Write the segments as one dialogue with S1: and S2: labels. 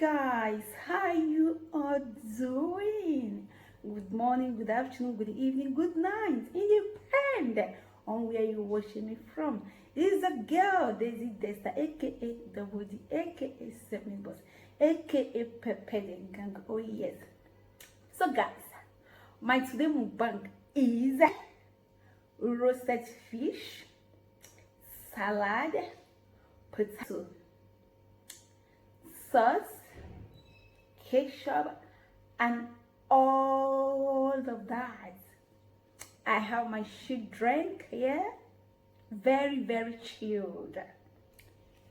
S1: guys, how you all doing? Good morning, good afternoon, good evening, good night. It depends on where you're watching me from. This is a girl, Daisy Desta, aka Double D, aka Seven Boss, aka Pepe Gang. Oh yes. So guys, my today mukbang is roasted fish, salad, potato, sauce, ketchup, and all of that. I have my shit drink here, very chilled.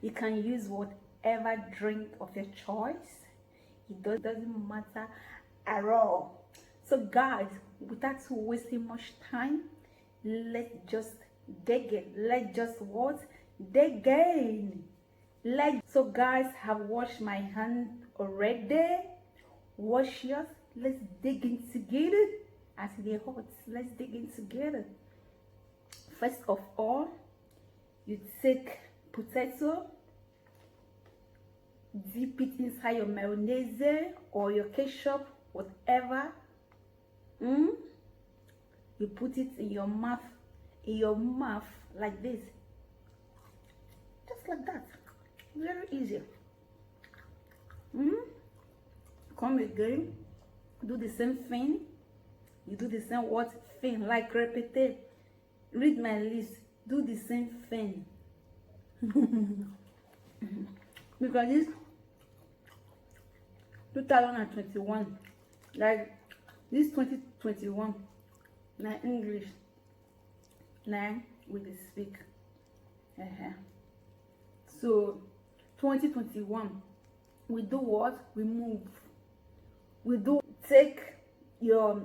S1: You can use whatever drink of your choice. It doesn't matter at all. So guys, without wasting much time, let's just dig it. Let's just what? Dig in. So guys, have washed my hand already. Wash yours. Let's dig in together. As they hot, let's dig in together. First of all, you take potato, dip it inside your mayonnaise or your ketchup, whatever. You put it in your mouth like this, just like that. Very easy. Come again, do the same thing. You do the same what thing, like repeat. Read my list. Do the same thing. Because this 2021, like this 2021, now English, now we speak. So 2021, we do what? We move. We do take your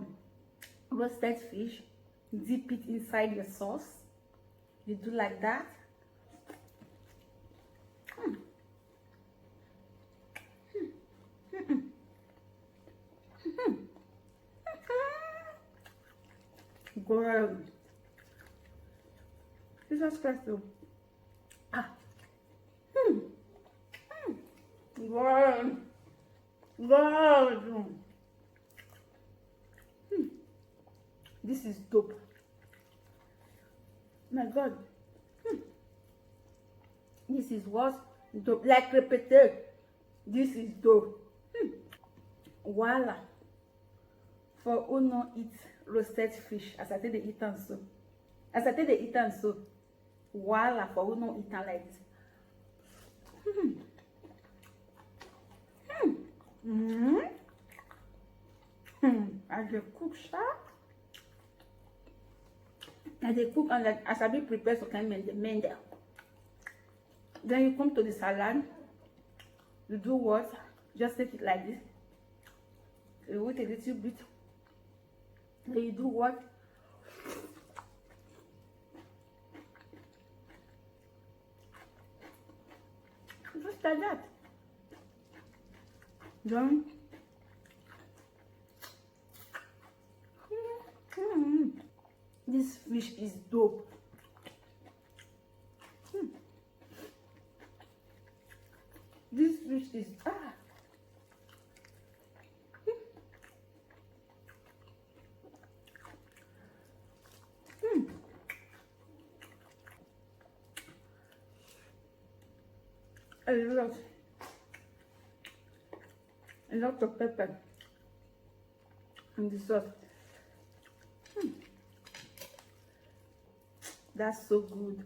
S1: roasted fish, dip it inside your sauce. You do like that. Girl, Jesus Christ, though. God. This is dope. My God. This is what? Dope. Like repeated. This is dope. Voila. For who no eat roasted fish, as I tell the eat and so. As I tell the eat and so. Voila. For who no eat and like this. As they cook sharp, as they cook and like as I be prepared to come in the mender. Then you come to the salad. You do what? Just take it like this. You wait a little bit. Then you do what? Just like that. Then this fish is dope. This fish is a lot of pepper in the sauce. That's so good.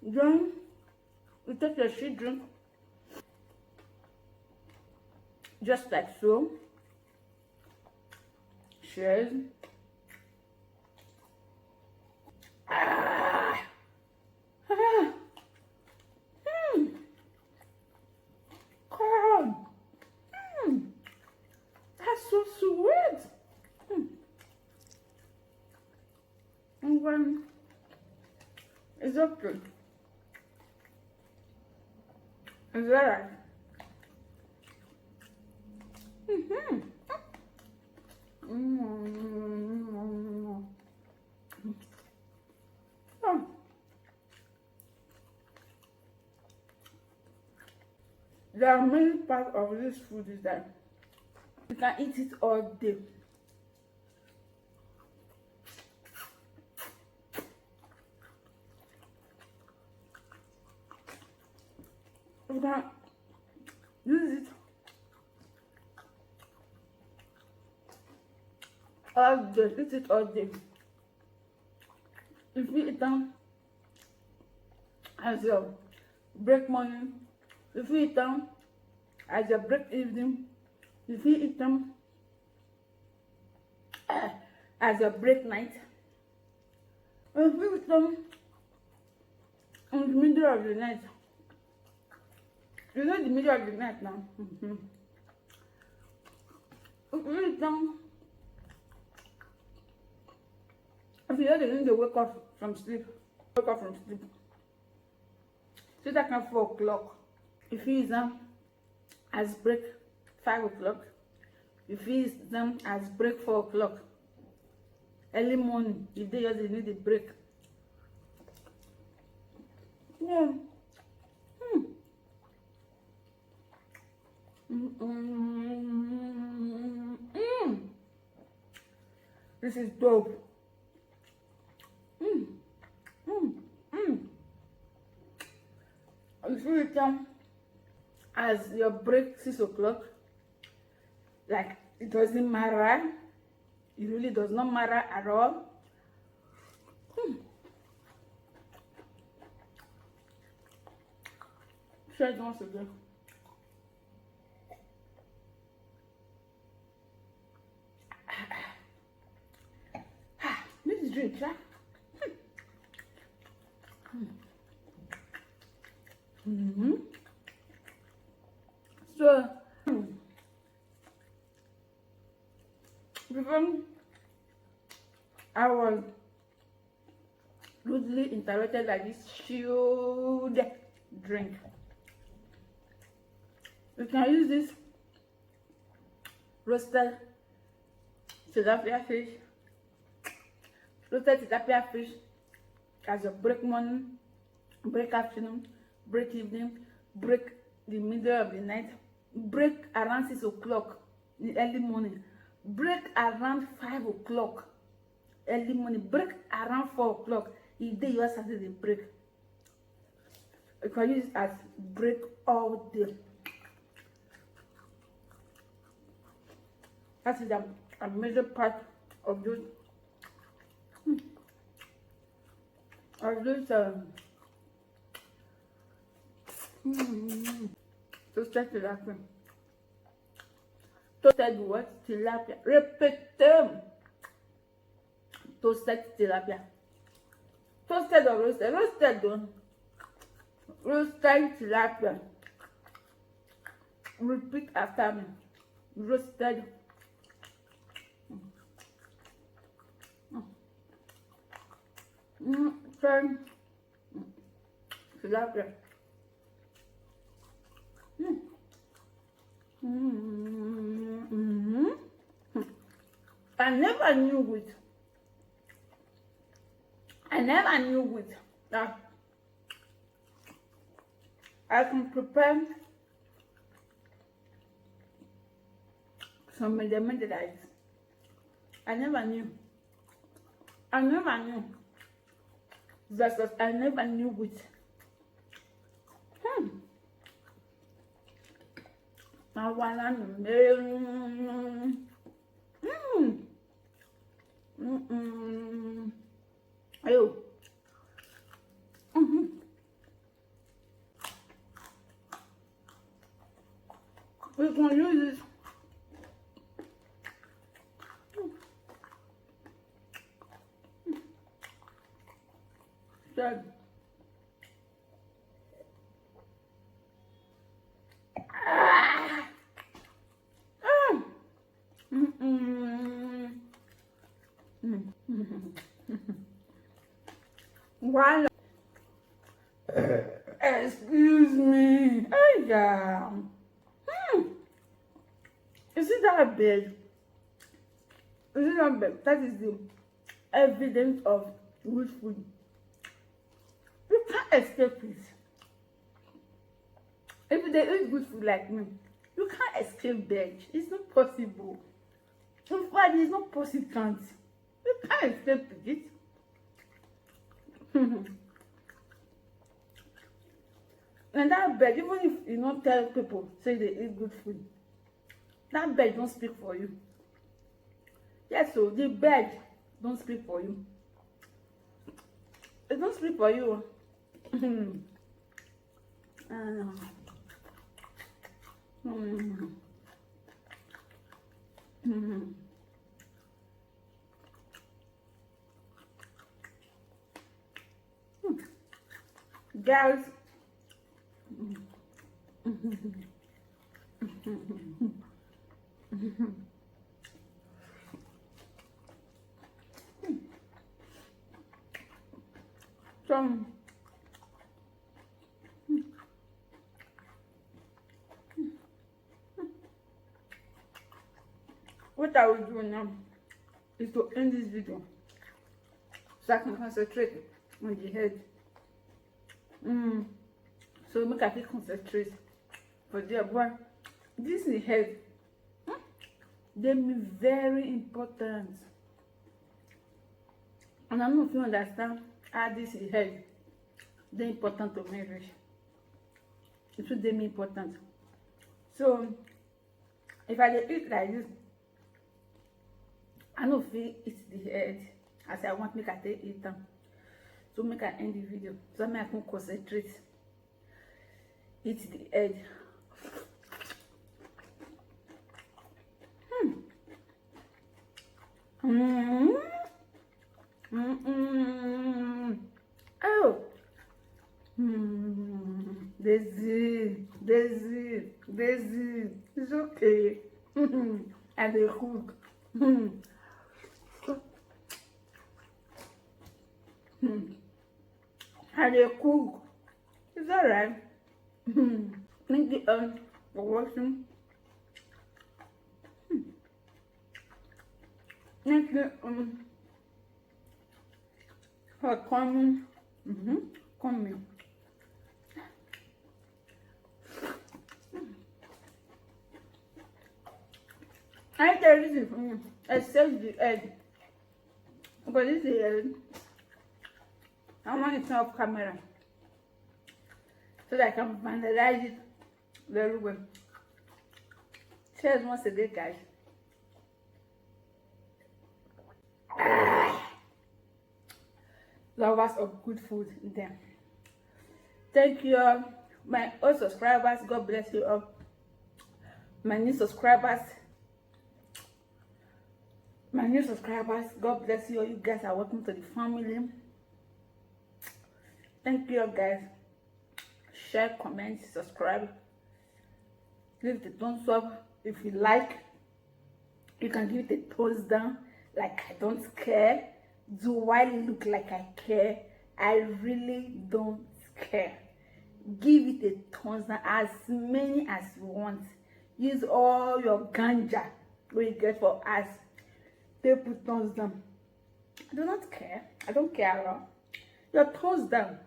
S1: Then you take your sweet drink, just like so. Cheers. one is okay. It's alright. Oh. There are many parts of this food is that you can eat it all day. You can use it all day. Eat it all day. If you eat them as your break morning, if you eat them as your break evening, if you eat them as your break night, if you eat them in the middle of the night, you know the middle of the night now. If you eat them, if you know they need to wake up from sleep, so that can 4 o'clock. If you use them as break 5 o'clock, if you use them as break 4 o'clock, early morning, if they just need a break. Yeah. This is dope. If you eat them as your break 6 o'clock, like it doesn't matter. It really does not matter at all. Try it once again. This is drink, yeah? So, before I was rudely interrupted like this chilled drink. You can use this roasted tilapia fish as your break morning, break afternoon, break evening, break the middle of the night, break around 6 o'clock in the early morning, break around 5 o'clock early morning, break around 4 o'clock. If day you are starting the break, you can use it as break all day. That is a major part of this toasted tilapia. Toasted what? Tilapia. Repeat them. Toasted tilapia. Toasted or roasted? Roasted don't. Roasted tilapia. Repeat after me. Roasted. Turn tilapia. I never knew it that I can prepare some medicated rice. I never knew. Versus I never knew it. I wanna know. Oh. We can use this. Good. One. Excuse me. Hey, yeah. Is it that bad? Is it that bad? That is the evidence of good food. You can't escape it. If they eat good food like me, you can't escape veg. It's not possible. In fact, it's not possible. You can't escape it. And that veg, even if you don't tell people, say they eat good food, that veg don't speak for you. Yes, so the veg don't speak for you. It don't speak for you. Guys, some what I will do now is to end this video so I can concentrate on the head. So make I concentrate for the boy. This is the head. They be very important. And I don't know if you understand how this is head. They're important to marriage. It should be important. So if I eat like this, I don't feel it's the head as I want make I take it down. So make I end the video. So I can concentrate. It's the head. Oh. Daisy. It's okay. And they cook. And they cook. It's alright. Thank you for watching. Thank you for coming. Coming. I tell you this, except the egg. But this is the egg. I want it off camera so that I can finalize it very well. Cheers once a day, guys. Lovers of good food there. Thank you all, my old subscribers. God bless you all. My new subscribers. God bless you all. You guys are welcome to the family. Thank you all, guys. Share, comment, subscribe. Leave the thumbs up if you like. You can give it a thumbs down. Like I don't care. Do I look like I care? I really don't care. Give it a thumbs down, as many as you want. Use all your ganja we get for us. They put thumbs down. I do not care. I don't care at all. Your thumbs down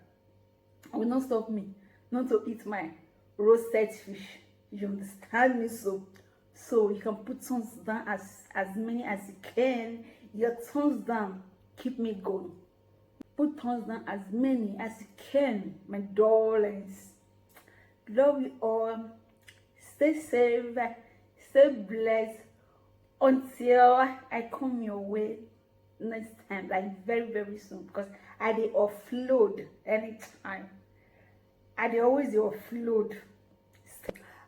S1: will not stop me not to eat my roasted fish. You understand me? So you can put thumbs down as many as you can. Your thumbs down keep me going. Put thumbs down as many as you can, my darlings. Love you all. Stay safe, stay blessed until I come your way next time, like very soon, because I dey offload anytime. I dey always offload.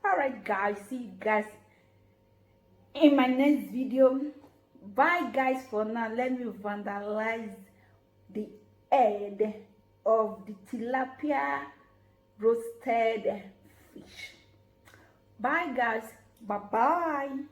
S1: All right, guys, see you guys in my next video. Bye, guys. For now, let me vandalize the head of the tilapia roasted fish. Bye, guys. Bye.